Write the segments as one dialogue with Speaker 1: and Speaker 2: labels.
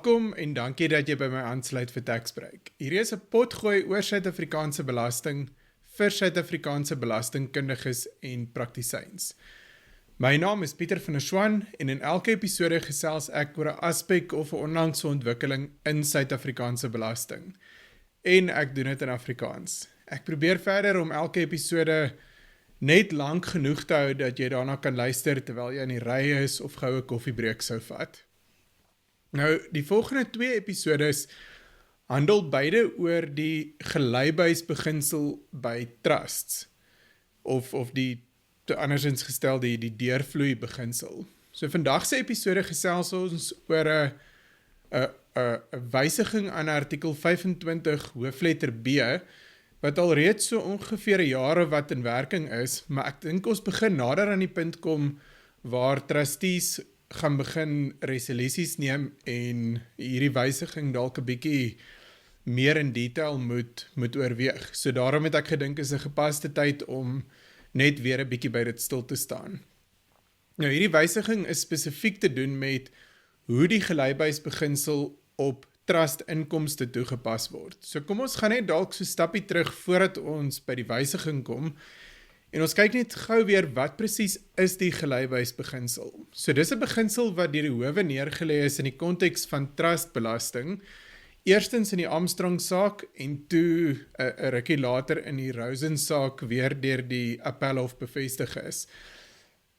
Speaker 1: Welkom en dankie dat jy by my aansluit vir Taxbreak. Hierdie is 'n potgooi oor Suid-Afrikaanse belasting vir Suid-Afrikaanse belastingkundiges en praktisyns. My naam is Pieter van der Swaan en in elke episode gesels ek oor 'n aspek of 'n onlangse ontwikkeling in Suid-Afrikaanse belasting. En ek doen dit in Afrikaans. Ek probeer verder om elke episode net lank genoeg te hou dat jy daarna kan luister terwyl jy in die ry is of gou 'n koffiebreek sou vat. Nou, die volgende 2 episodes handel beide oor die geleibuisbeginsel by trusts, of die, andersins gestel, die deurvloei beginsel. So vandag se episode gesels ons oor 'n wysiging aan artikel 25 hoofletter B, wat al reeds so ongeveer 'n jaar of wat in werking is, maar ek dink ons begin nader aan die punt kom waar trustees gaan begin resolusies neem en hierdie wysiging dalk 'n bietjie meer in detail moet oorweeg. So daarom het ek gedink is 'n gepaste tyd om net weer 'n bietjie by dit stil te staan. Nou hierdie wysiging is spesifiek te doen met hoe die geleibuisbeginsel op trust inkomste toegepas word. So kom ons gaan net dalk so stappie terug voordat ons by die wysiging kom. En ons kyk net gou weer wat presies is die geleibuisbeginsel. So dis 'n beginsel wat deur die howe neergelê is in die konteks van trustbelasting, eerstens in die Armstrong saak en toe 'n rukkie later in die Rosen saak weer deur die Appelhof bevestig is.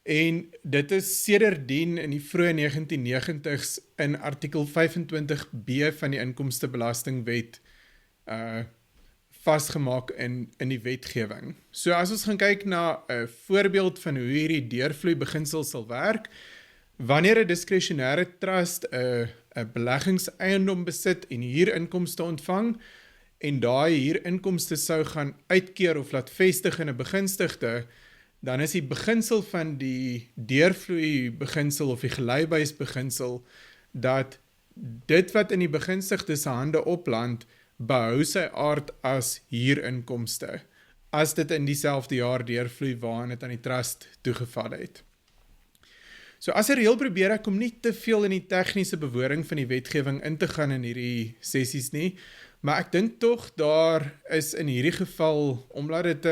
Speaker 1: En dit is sedertdien in die vroeë 1990s in artikel 25B van die inkomstebelastingwet vasgemaak in die wetgewing. So as ons gaan kyk na 'n voorbeeld van hoe hierdie deurvloei beginsel sal werk, wanneer 'n diskresionêre trust 'n beleggingseiendom besit en huurinkomste ontvang, en daai huurinkomste sou gaan uitkeer of laat vestig in 'n begunstigde, dan is die beginsel van die deurvloei beginsel of die geleibuisbeginsel dat dit wat in die begunstigde se hande opland, behou sy aard as huurinkomste, as dit in dieselfde jaar deurvloei waarin dit aan die trust toegeval het. So as 'n reël probeer ek om nie te veel in die tegniese bewoording van die wetgewing in te gaan in hierdie sessies nie, maar ek dink tog daar is in hierdie geval, omdat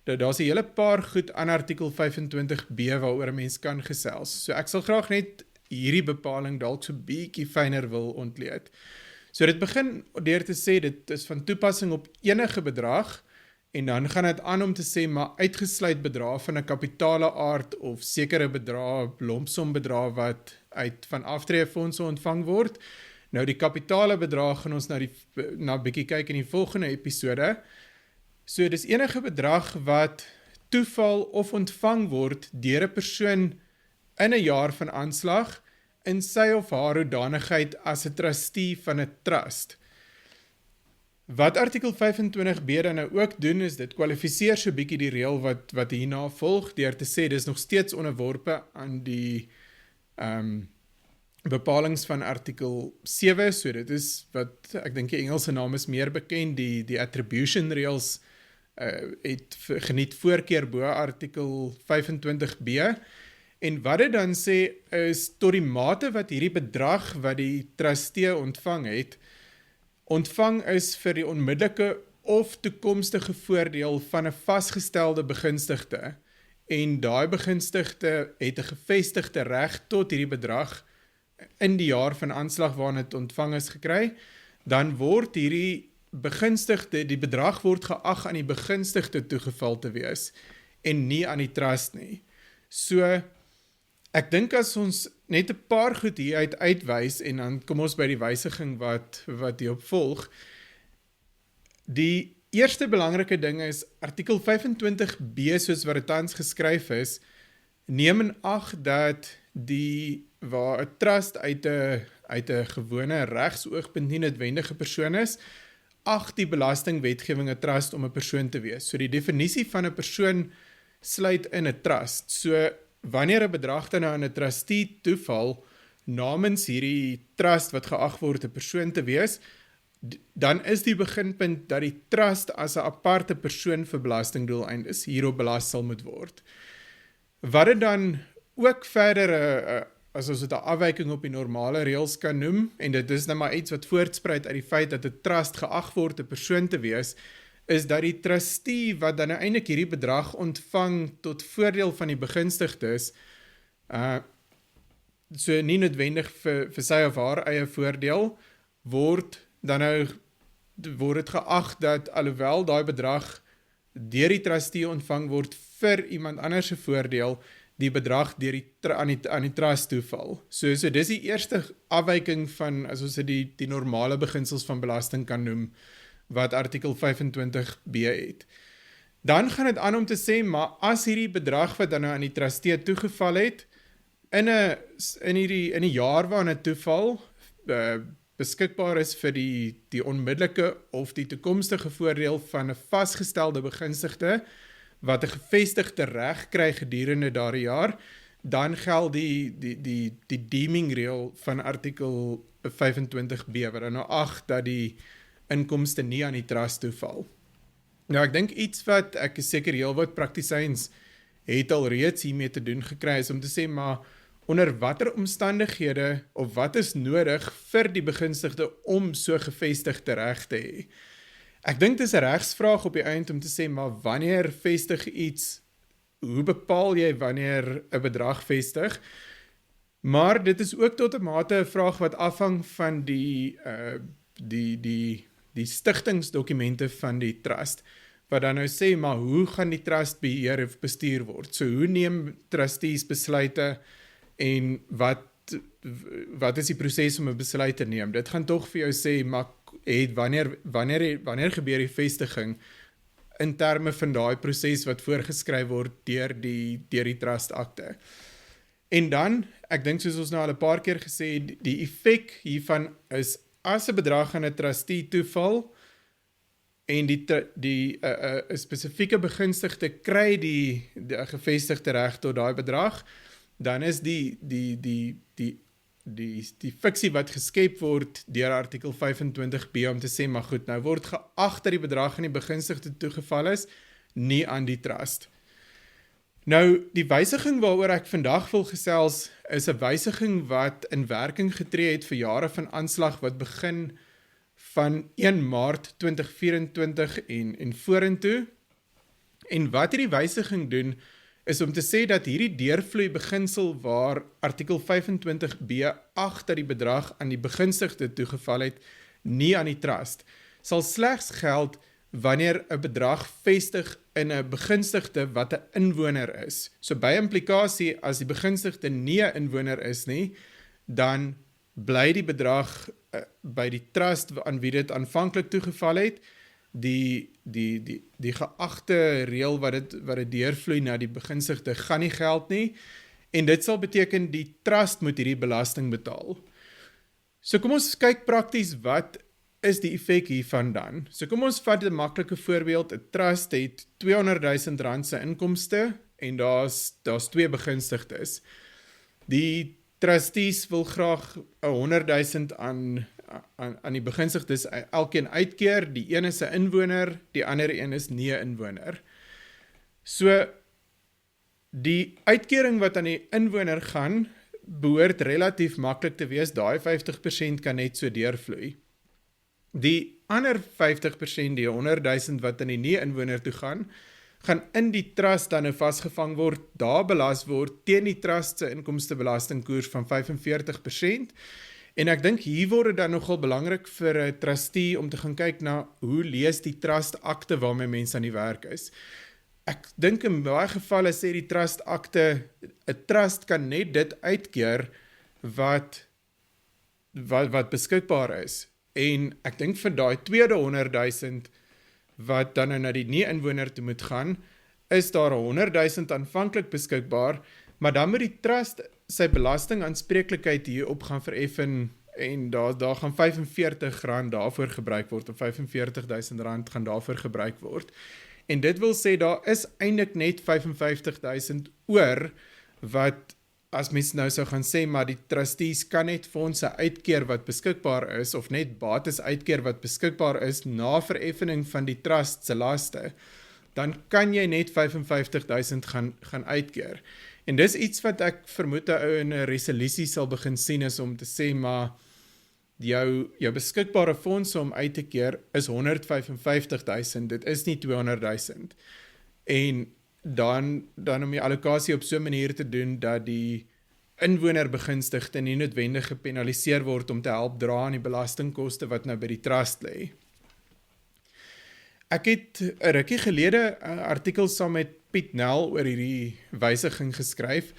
Speaker 1: daar's 'n hele paar goed aan artikel 25B waaroor 'n mens kan gesels. So ek sal graag net hierdie bepaling dalk so bietjie fyner wil ontleed. So dit begin deur te sê, dit is van toepassing op enige bedrag, en dan gaan dit aan om te sê, maar uitgesluit bedrag van 'n kapitale aard of sekere bedrag, lompsom bedrag wat uit van aftreefondse ontvang word. Nou die kapitale bedrag gaan ons na bietjie kyk in die volgende episode. So dis enige bedrag wat toeval of ontvang word deur 'n persoon in 'n jaar van aanslag, in sy of haar hoedanigheid as 'n trustee van 'n trust. Wat artikel 25B dan nou ook doen, is dit kwalifiseer so bietjie die reël wat hierna volg, deur te sê dis nog steeds onderworpe aan die bepalings van artikel 7, so dit is wat ek dink die Engelse naam is meer bekend, die attribution reëls het geniet voorkeur bo artikel 25B. En wat dit dan sê is, tot die mate wat hierdie bedrag wat die trustee ontvang is vir die onmiddellike of toekomstige voordeel van 'n vasgestelde begunstigde, en daai begunstigde het 'n gevestigde reg tot hierdie bedrag in die jaar van aanslag waarin dit ontvang is gekry, dan word hierdie begunstigde, die bedrag word geag aan die begunstigde toegeval te wees, en nie aan die trust nie. So, ek dink as ons net 'n paar goed hieruit uitwys, en dan kom ons by die wysiging wat hierop volg. Die eerste belangrike ding is, artikel 25B, soos wat dit tans geskryf is, neem in ag dat waar 'n trust uit 'n gewone regsoogpunt nie noodwendige persoon is, ag die belastingwetgewing 'n trust om 'n persoon te wees. So die definisie van 'n persoon sluit in 'n trust. So wanneer 'n bedrag dan nou aan 'n trustee toeval namens hierdie trust wat geag word 'n persoon te wees, dan is die beginpunt dat die trust as 'n aparte persoon vir belastingdoeleindes hierop belas sal moet word. Wat dit dan ook verder as ons dit 'n afwyking op die normale reëls kan noem, en dit is nou maar iets wat voortspruit uit die feit dat 'n trust geag word 'n persoon te wees, is dat die trustee wat dan eintlik hierdie bedrag ontvang tot voordeel van die begunstigdes, so nie noodwendig vir sy of haar eie voordeel, word dit geag dat alhoewel daai bedrag deur die trustee ontvang word vir iemand anders se voordeel, die bedrag aan die trust toeval. So dis die eerste afwyking van, as ons dit die normale beginsels van belasting kan noem, wat artikel 25b het. Dan gaan dit aan om te sê, maar as hierdie bedrag wat dan nou aan die trustee toegeval het, in die jaar waarna dit toeval, beskikbaar is vir die onmiddellike of die toekomstige voordeel van 'n vasgestelde begunstigde, wat 'n gevestigde reg kry gedurende daardie jaar, dan geld die deeming reël van artikel 25b, wat dan nou ag dat die inkomste nie aan die trust toeval. Nou ek dink iets wat ek is seker heel wat praktisyns het al reeds hiermee te doen gekry is om te sê, maar onder watter omstandighede of wat is nodig vir die begunstigde om so gevestigde reg te hê? Ek dink dit is 'n regsvraag op die eind om te sê, maar wanneer vestig iets, hoe bepaal jy wanneer 'n bedrag vestig? Maar dit is ook tot 'n mate 'n vraag wat afhang van die stigtingsdokumente van die trust, wat dan nou sê, maar hoe gaan die trust beheer of bestuur word? So hoe neem trustees besluite en wat is die proses om 'n besluit te neem? Dit gaan tog vir jou sê, maar wanneer gebeur die vestiging in terme van daai proses wat voorgeskryf word deur die trust akte. En dan, ek dink soos ons nou al 'n paar keer gesê, die effek hiervan is, as 'n bedrag aan 'n trustee toeval, en die spesifieke begunstigde kry die gevestigde reg tot daai bedrag, dan is die fiksie wat geskep word deur artikel 25b om te sê, maar goed, nou word geag dat die bedrag aan die begunstigde toegeval is, nie aan die trust. Nou, die wysiging waaroor ek vandag wil gesels, is 'n wysiging wat in werking getree het vir jare van aanslag wat begin van 1 Maart 2024 en vorentoe. En wat hierdie wysiging doen, is om te sê dat hierdie deurvloei beginsel waar artikel 25b ag dat die bedrag aan die begunstigde toegeval het, nie aan die trust, sal slegs geld wanneer 'n bedrag vestig in 'n begunstigde wat 'n inwoner is. So by implikasie, as die begunstigde nie 'n inwoner is nie, dan bly die bedrag by die trust aan wie dit aanvanklik toegeval het, die geagte reël wat dit deurvloei na die begunstigde gaan nie geld nie, en dit sal beteken die trust moet hierdie belasting betaal. So kom ons kyk prakties, wat is die effek hiervan dan? So kom ons vat 'n maklike voorbeeld. 'n Trust het R200,000 se inkomste en daar's 2 begunstigdes. Die trustees wil graag 100,000 aan die begunstigdes elkeen uitkeer. Die een is 'n inwoner, die ander een is nie 'n inwoner. So die uitkering wat aan die inwoner gaan, behoort relatief maklik te wees. Daai 50% kan net so deurvloei. Die ander 50%, die 100,000 wat aan die nie-inwoner toe gaan in die trust dan nou vasgevang word, daar belas word teen die trust se inkomstebelastingkoers van 45%. En ek dink hier word dit dan nogal belangrik vir 'n trustee om te gaan kyk na hoe lees die trust akte waarmee mense aan die werk is. Ek dink in baie gevalle sê die trust akte, 'n trust kan net dit uitkeer wat beskikbaar is. En ek dink vir daai tweede 100,000 wat dan nou na die nie-inwoner toe moet gaan, is daar 100,000 aanvanklik beskikbaar, maar dan moet die trust sy belastingaanspreeklikheid hierop gaan vereffen, en daar gaan R45 daarvoor gebruik word, of R45,000 gaan daarvoor gebruik word. En dit wil sê, daar is eintlik net R55,000 oor, wat, as mens nou sou gaan sê, maar die trustees kan net fondse uitkeer wat beskikbaar is, of net bates uitkeer wat beskikbaar is, na vereffening van die trust se laste, dan kan jy net R55,000 gaan uitkeer. En dis iets wat ek vermoed 'n ou in 'n resolusie sal begin sien is om te sê, maar jou beskikbare fondse om uit te keer is 155.000, dit is nie 200.000. En dan om die allocasie op so 'n manier te doen dat die inwonerbegunstigde nie noodwendig gepenaliseer word om te help dra aan die belastingkoste wat nou by die trust lê. Ek het 'n rukkie gelede 'n artikel saam met Piet Nel oor hierdie wysiging geskryf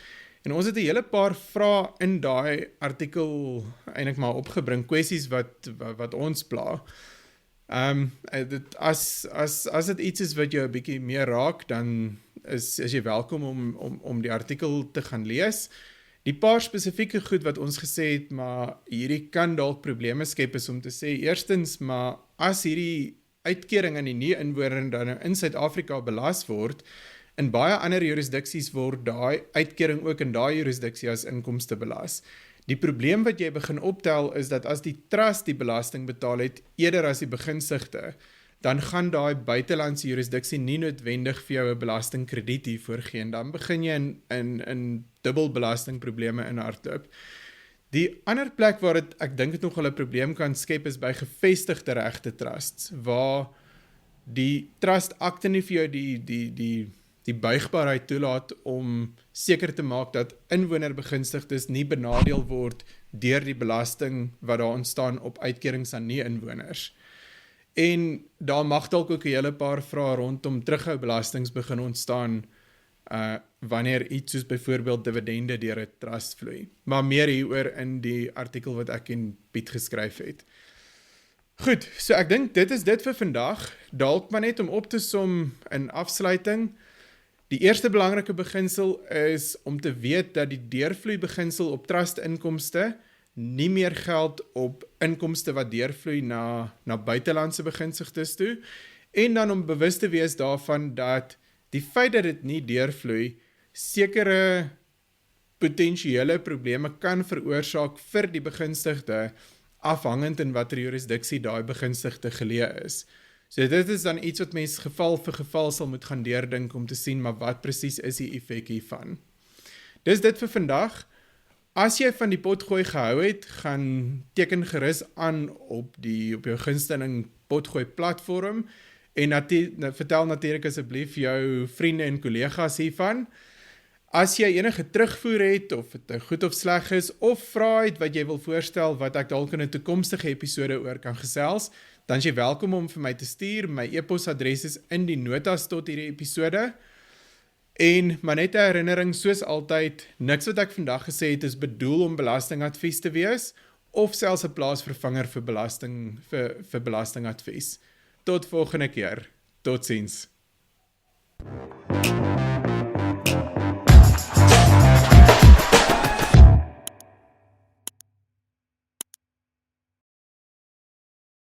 Speaker 1: en ons het 'n hele paar vrae in daai artikel eintlik maar opgebring, kwessies wat ons pla. As dit iets is wat jou 'n bietjie meer raak, dan is jy welkom om die artikel te gaan lees. Die paar spesifieke goed wat ons gesê het, maar hierdie kan dalk probleme skep, is om te sê, eerstens, maar as hierdie uitkering aan die nie-inwoner dan nou in Suid-Afrika belas word, in baie ander jurisdiksies word daai uitkering ook in daai jurisdiksie as inkomste belas. Die probleem wat jy begin optel is dat as die trust die belasting betaal het, eerder as die begunstigde, dan gaan daai buitelandse jurisdiksie nie noodwendig vir jou 'n belastingkrediet hiervoor gee, en dan begin jy in dubbelbelastingprobleme in hardloop. Die ander plek waar ek dink dit nogal 'n probleem kan skep is by gevestigde regte trusts, waar die trust akte nie vir jou die buigbaarheid toelaat om seker te maak dat inwonerbegunstigdes nie benadeel word deur die belasting wat daar ontstaan op uitkerings aan nie-inwoners. En daar mag dalk ook 'n hele paar vrae rondom terughoubelastings begin ontstaan wanneer iets soos byvoorbeeld dividende deur 'n trust vloei. Maar meer hieroor in die artikel wat ek en Piet geskryf het. Goed, so ek dink dit is dit vir vandag. Dalk maar net om op te som in afsluiting. Die eerste belangrike beginsel is om te weet dat die deurvloei beginsel op trust-inkomste nie meer geld op inkomste wat deurvloei na buitelandse begunstigdes toe, en dan om bewus te wees daarvan dat die feit dat dit nie deurvloei sekere potensiële probleme kan veroorsaak vir die begunstigde, afhangend in watter jurisdiksie daai begunstigde geleë is. So dit is dan iets wat mens geval vir geval sal moet gaan deurdink om te sien, maar wat presies is die effek hiervan. Dis dit vir vandag. As jy van die potgooi gehou het, gaan teken gerus aan op jou gunsteling potgooi platform en vertel natuurlik asseblief jou vriende en kollegas hiervan. As jy enige terugvoer het, of dit goed of sleg is, of vrae het wat jy wil voorstel wat ek dalk in 'n toekomstige episode oor kan gesels, dan is jy welkom om vir my te stuur. My e-posadres is in die notas tot hierdie episode. En maar net 'n herinnering, soos altyd, niks wat ek vandag gesê het is bedoel om belastingadvies te wees, of selfs 'n plaasvervanger vir belastingadvies. Tot volgende keer. Totsiens.